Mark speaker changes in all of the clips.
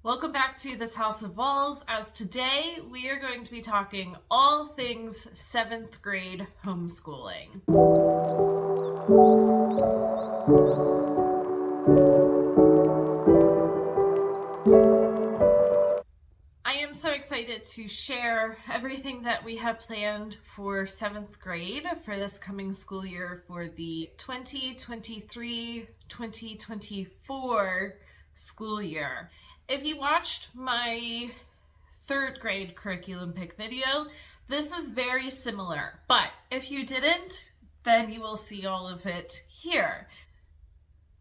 Speaker 1: Welcome back to This House of Walls, as today we are going to be talking all things 7th grade homeschooling. I am so excited to share everything that we have planned for 7th grade for this coming school year for the 2023-2024 school year. If you watched my 3rd grade curriculum pick video, this is very similar. But if you didn't, then you will see all of it here.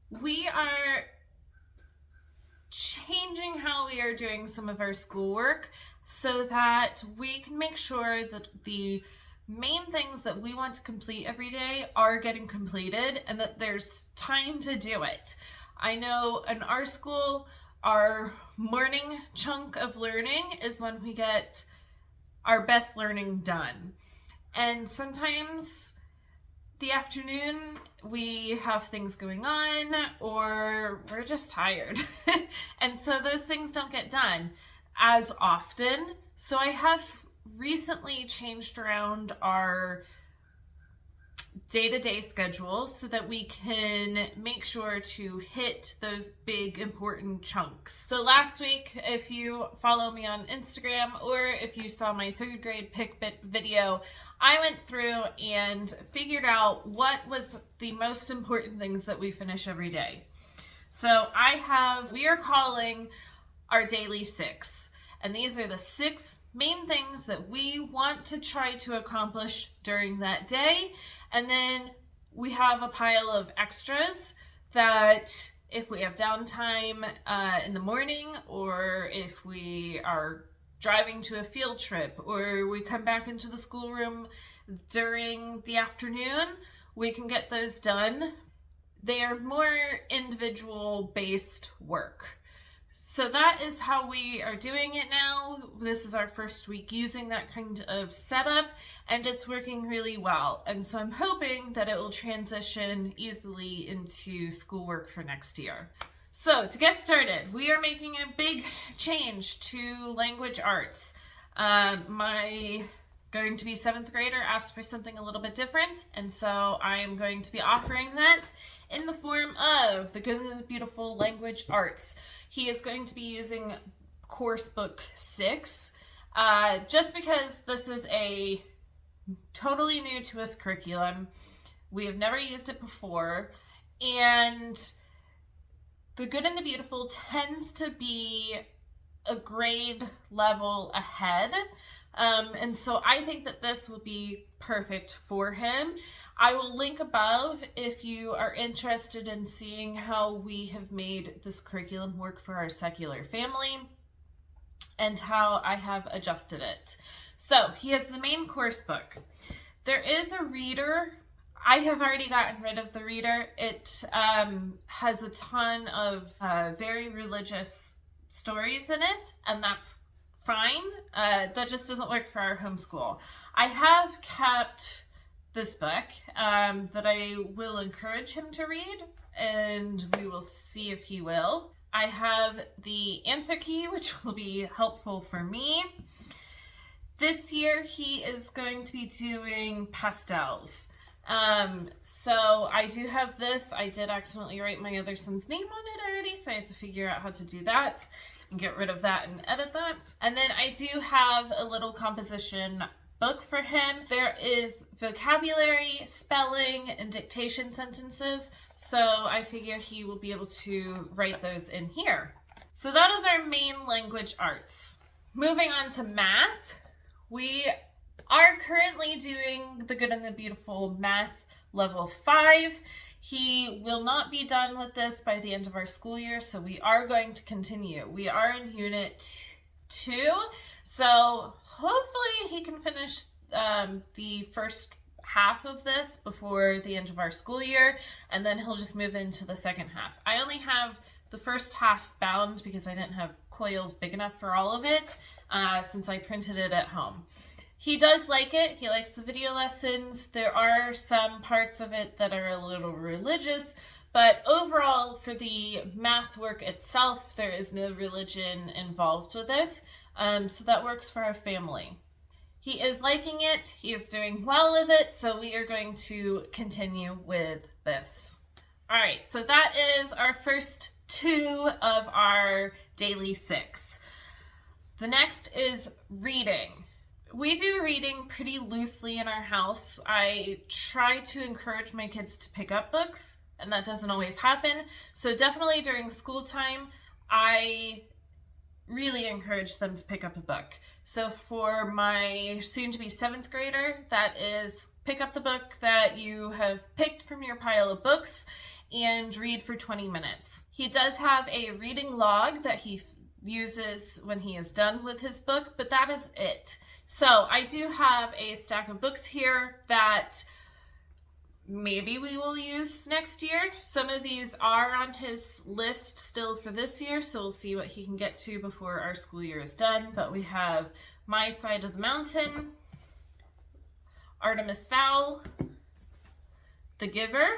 Speaker 1: We are changing how we are doing some of our schoolwork so that we can make sure that the main things that we want to complete every day are getting completed and that there's time to do it. I know in our school, our morning chunk of learning is when we get our best learning done. And sometimes the afternoon we have things going on or we're just tired. And so those things don't get done as often. So I have recently changed around our day-to-day schedule so that we can make sure to hit those big important chunks. So last week, if you follow me on Instagram or if you saw my 3rd grade pick bit video, I went through and figured out what was the most important things that we finish every day. So we are calling our daily 6. And these are the 6 main things that we want to try to accomplish during that day. And then we have a pile of extras that if we have downtime in the morning, or if we are driving to a field trip, or we come back into the schoolroom during the afternoon, we can get those done. They are more individual based work. So that is how we are doing it now. This is our first week using that kind of setup, and it's working really well. And so I'm hoping that it will transition easily into schoolwork for next year. So to get started, we are making a big change to language arts. My going to be 7th grader asked for something a little bit different, and so I am going to be offering that in the form of the Good and the Beautiful Language Arts. He is going to be using course book 6, just because this is a totally new to us curriculum. We have never used it before, and the Good and the Beautiful tends to be a grade level ahead. And so I think that this will be perfect for him. I will link above if you are interested in seeing how we have made this curriculum work for our secular family and how I have adjusted it. So he has the main course book. There is a reader. I have already gotten rid of the reader. It has a ton of very religious stories in it, and that's fine. That just doesn't work for our homeschool. I have kept this book that I will encourage him to read, and we will see if he will. I have the answer key, which will be helpful for me. This year he is going to be doing pastels. So I do have this. I did accidentally write my other son's name on it already, so I had to figure out how to do that and get rid of that and edit that. And then I do have a little composition book for him. There is vocabulary, spelling, and dictation sentences, so I figure he will be able to write those in here. So that is our main language arts. Moving on to math, we are currently doing the Good and the Beautiful Math Level 5. He will not be done with this by the end of our school year, so we are going to continue. We are in Unit 2, so hopefully he can finish the first half of this before the end of our school year, and then he'll just move into the second half. I only have the first half bound because I didn't have coils big enough for all of it since I printed it at home. He does like it. He likes the video lessons. There are some parts of it that are a little religious, But overall, for the math work itself, there is no religion involved with it. So that works for our family. He is liking it. He is doing well with it. So we are going to continue with this. All right, so that is our first 2 of our daily 6. The next is reading. We do reading pretty loosely in our house. I try to encourage my kids to pick up books, and that doesn't always happen. So definitely during school time, I really encourage them to pick up a book. So for my soon-to-be 7th grader, that is pick up the book that you have picked from your pile of books and read for 20 minutes. He does have a reading log that he uses when he is done with his book, but that is it. So I do have a stack of books here that maybe we will use next year. Some of these are on his list still for this year, so we'll see what he can get to before our school year is done. But we have My Side of the Mountain, Artemis Fowl, The Giver,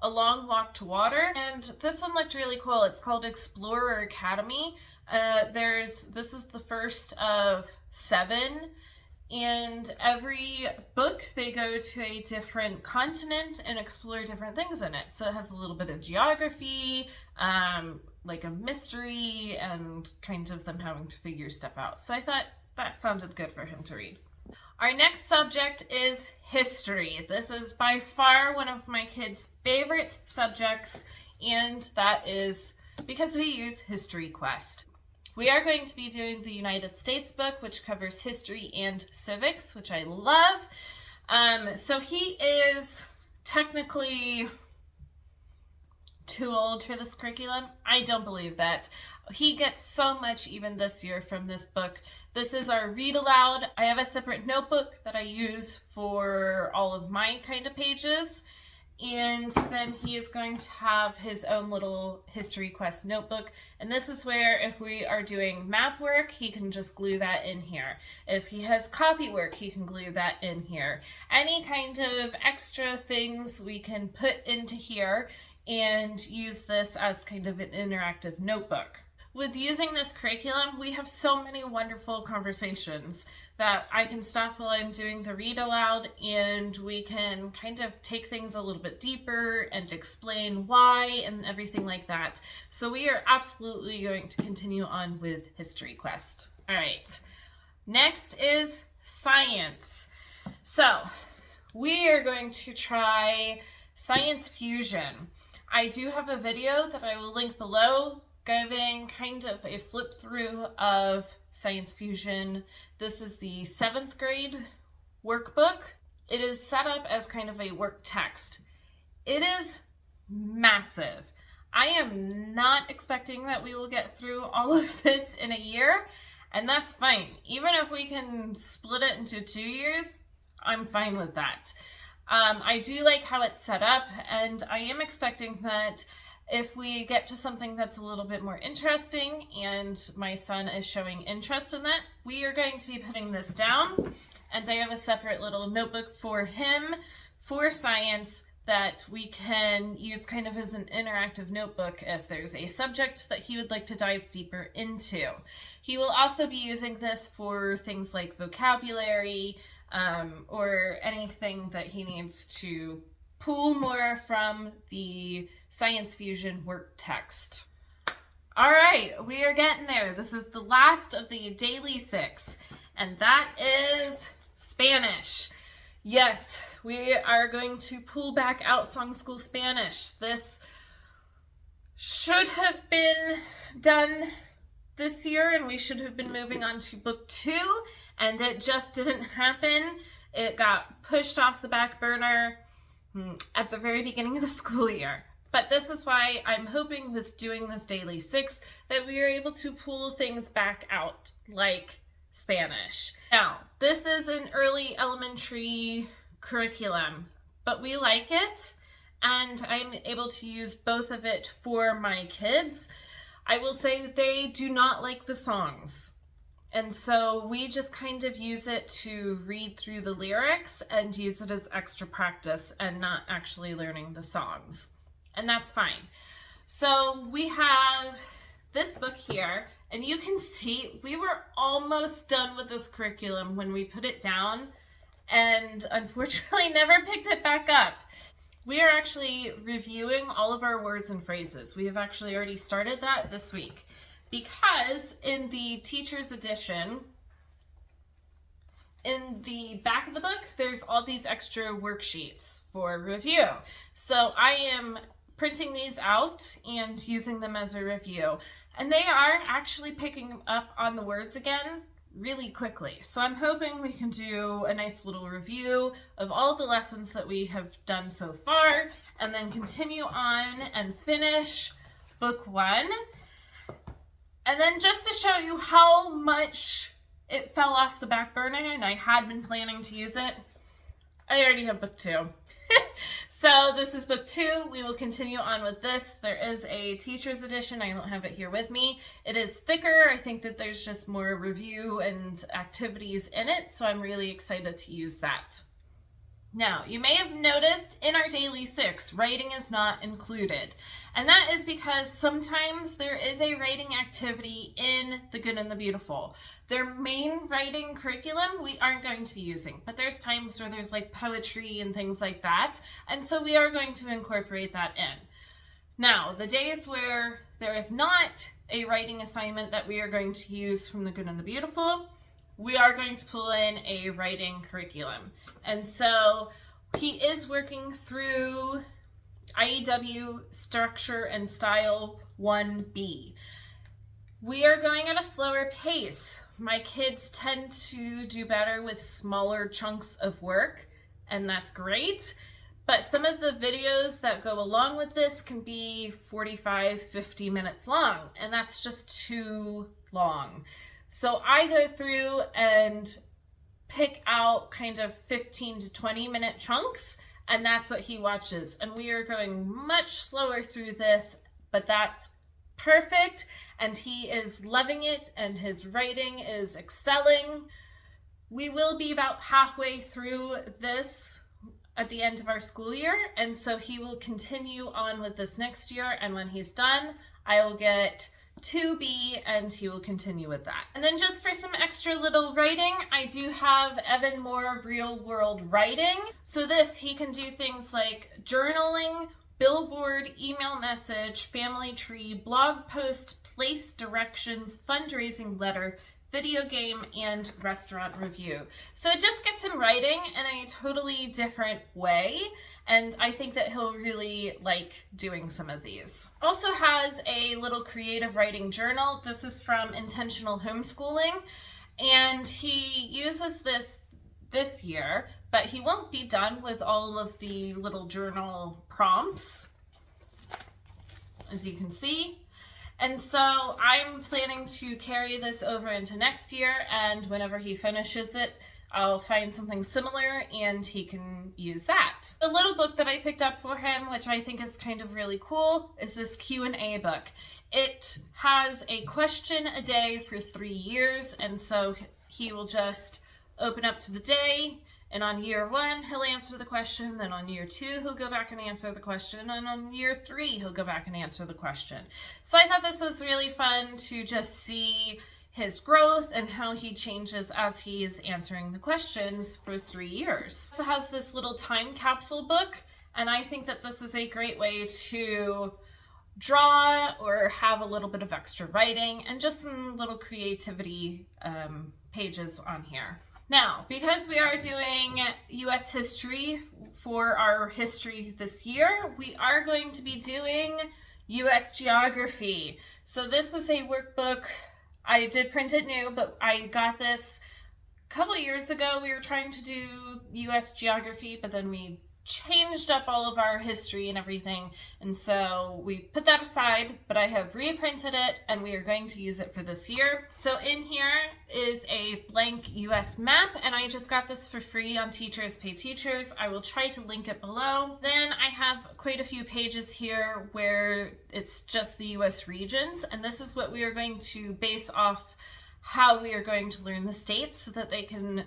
Speaker 1: A Long Walk to Water, and this one looked really cool. It's called Explorer Academy. This is the first of 7, and every book they go to a different continent and explore different things in it. So it has a little bit of geography, like a mystery, and kind of them having to figure stuff out. So I thought that sounded good for him to read. Our next subject is history. This is by far one of my kids' favorite subjects, and that is because we use History Quest. We are going to be doing the United States book, which covers history and civics, which I love. So he is technically too old for this curriculum. I don't believe that. He gets so much even this year from this book. This is our read aloud. I have a separate notebook that I use for all of my kind of pages. And then he is going to have his own little History Quest notebook. And this is where if we are doing map work, he can just glue that in here. If he has copy work, he can glue that in here. Any kind of extra things we can put into here and use this as kind of an interactive notebook. With using this curriculum, we have so many wonderful conversations that I can stop while I'm doing the read aloud, and we can kind of take things a little bit deeper and explain why and everything like that. So we are absolutely going to continue on with History Quest. All right, next is science. So we are going to try Science Fusion. I do have a video that I will link below giving kind of a flip through of Science Fusion. This is the 7th grade workbook. It is set up as kind of a work text. It is massive. I am not expecting that we will get through all of this in a year, and that's fine. Even if we can split it into 2 years, I'm fine with that. I do like how it's set up, and I am expecting that if we get to something that's a little bit more interesting and my son is showing interest in that, we are going to be putting this down. And I have a separate little notebook for him for science that we can use kind of as an interactive notebook if there's a subject that he would like to dive deeper into. He will also be using this for things like vocabulary or anything that he needs to pull more from the Science Fusion work text. All right, we are getting there. This is the last of the daily 6, and that is Spanish. Yes, we are going to pull back out Song School Spanish. This should have been done this year, and we should have been moving on to book 2, and it just didn't happen. It got pushed off the back burner at the very beginning of the school year. But this is why I'm hoping with doing this daily 6 that we are able to pull things back out like Spanish. Now, this is an early elementary curriculum, but we like it, and I'm able to use both of it for my kids. I will say that they do not like the songs. And so we just kind of use it to read through the lyrics and use it as extra practice and not actually learning the songs. And that's fine. So we have this book here, and you can see we were almost done with this curriculum when we put it down and unfortunately never picked it back up. We are actually reviewing all of our words and phrases. We have actually already started that this week because in the teacher's edition, in the back of the book, there's all these extra worksheets for review. So I am printing these out and using them as a review. And they are actually picking up on the words again really quickly. So I'm hoping we can do a nice little review of all the lessons that we have done so far, and then continue on and finish book 1. And then just to show you how much it fell off the back burner and I had been planning to use it, I already have book 2. So this is book 2. We will continue on with this. There is a teacher's edition. I don't have it here with me. It is thicker. I think that there's just more review and activities in it, so I'm really excited to use that. Now, you may have noticed in our Daily 6, writing is not included. And that is because sometimes there is a writing activity in The Good and the Beautiful. Their main writing curriculum we aren't going to be using, but there's times where there's like poetry and things like that, and so we are going to incorporate that in. Now, the days where there is not a writing assignment that we are going to use from The Good and the Beautiful, we are going to pull in a writing curriculum. And so he is working through IEW Structure and Style 1B. We are going at a slower pace. My kids tend to do better with smaller chunks of work, and that's great. But some of the videos that go along with this can be 45, 50 minutes long, and that's just too long. So I go through and pick out kind of 15 to 20 minute chunks, and that's what he watches. And we are going much slower through this, but that's perfect, and he is loving it, and his writing is excelling. We will be about halfway through this at the end of our school year, and so he will continue on with this next year, and when he's done, I will get 2B and he will continue with that. And then just for some extra little writing, I do have Evan Moore Real World Writing. So this, he can do things like journaling, billboard, email message, family tree, blog post, place directions, fundraising letter, video game, and restaurant review. So it just gets him writing in a totally different way, and I think that he'll really like doing some of these. Also has a little creative writing journal. This is from Intentional Homeschooling, and he uses this year, but he won't be done with all of the little journal prompts, as you can see. And so I'm planning to carry this over into next year, and whenever he finishes it, I'll find something similar and he can use that. The little book that I picked up for him, which I think is kind of really cool, is this Q&A book. It has a question a day for 3 years, and so he will just open up to the day, and on year 1, he'll answer the question, then on year 2, he'll go back and answer the question, and on year 3, he'll go back and answer the question. So I thought this was really fun to just see his growth and how he changes as he is answering the questions for 3 years. It has this little time capsule book, and I think that this is a great way to draw or have a little bit of extra writing and just some little creativity pages on here. Now, because we are doing U.S. history for our history this year, we are going to be doing U.S. geography. So this is a workbook. I did print it new, but I got this a couple years ago. We were trying to do U.S. geography, but then we changed up all of our history and everything, and so we put that aside, but I have reprinted it and we are going to use it for this year. So in here is a blank US map, and I just got this for free on Teachers Pay Teachers. I will try to link it below. Then I have quite a few pages here where it's just the US regions, and this is what we are going to base off how we are going to learn the states so that they can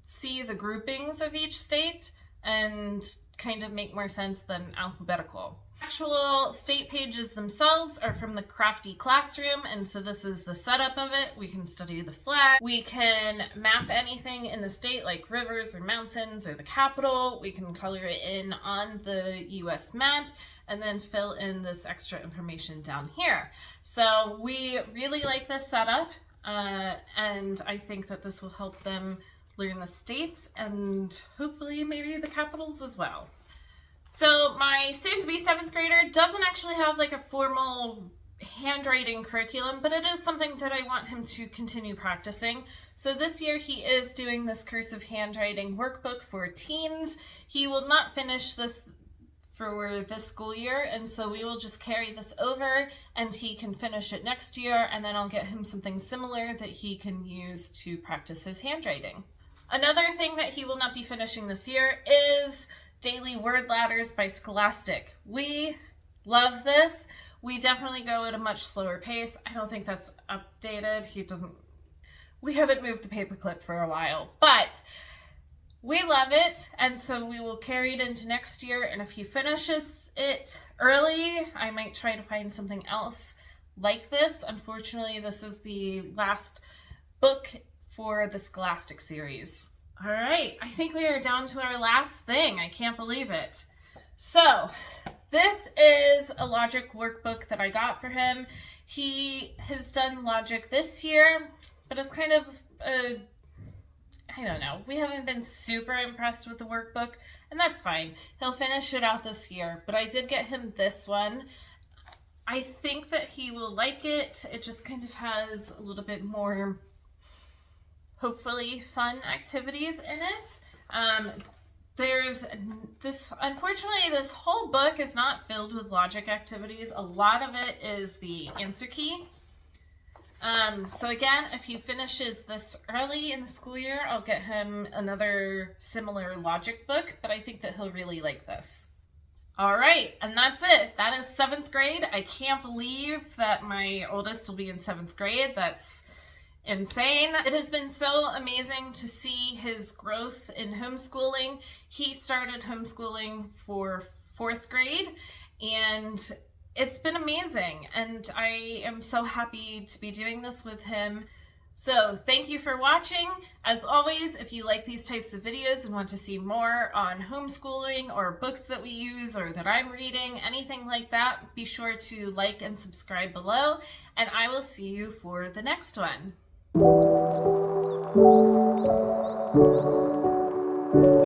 Speaker 1: see the groupings of each state and kind of make more sense than alphabetical. Actual state pages themselves are from the Crafty Classroom, and so this is the setup of it. We can study the flag. We can map anything in the state like rivers or mountains or the capital. We can color it in on the US map and then fill in this extra information down here. So we really like this setup, and I think that this will help them learn the states and hopefully maybe the capitals as well. So my soon-to-be 7th grader doesn't actually have like a formal handwriting curriculum, but it is something that I want him to continue practicing. So this year he is doing this cursive handwriting workbook for teens. He will not finish this for this school year, and so we will just carry this over and he can finish it next year, and then I'll get him something similar that he can use to practice his handwriting. Another thing that he will not be finishing this year is Daily Word Ladders by Scholastic. We love this. We definitely go at a much slower pace. I don't think that's updated. We haven't moved the paperclip for a while, but we love it, and so we will carry it into next year, and if he finishes it early, I might try to find something else like this. Unfortunately, this is the last book for the Scholastic series. All right, I think we are down to our last thing. I can't believe it. So this is a logic workbook that I got for him. He has done logic this year, but it's kind of I don't know. We haven't been super impressed with the workbook, and that's fine. He'll finish it out this year, but I did get him this one. I think that he will like it. It just kind of has a little bit more, hopefully, fun activities in it. There's this, unfortunately, this whole book is not filled with logic activities. A lot of it is the answer key. So again, if he finishes this early in the school year, I'll get him another similar logic book, but I think that he'll really like this. All right, and that's it. That is 7th grade. I can't believe that my oldest will be in 7th grade. That's insane. It has been so amazing to see his growth in homeschooling. He started homeschooling for 4th grade, and it's been amazing, and I am so happy to be doing this with him. So thank you for watching. As always, if you like these types of videos and want to see more on homeschooling or books that we use or that I'm reading, anything like that, be sure to like and subscribe below, and I will see you for the next one.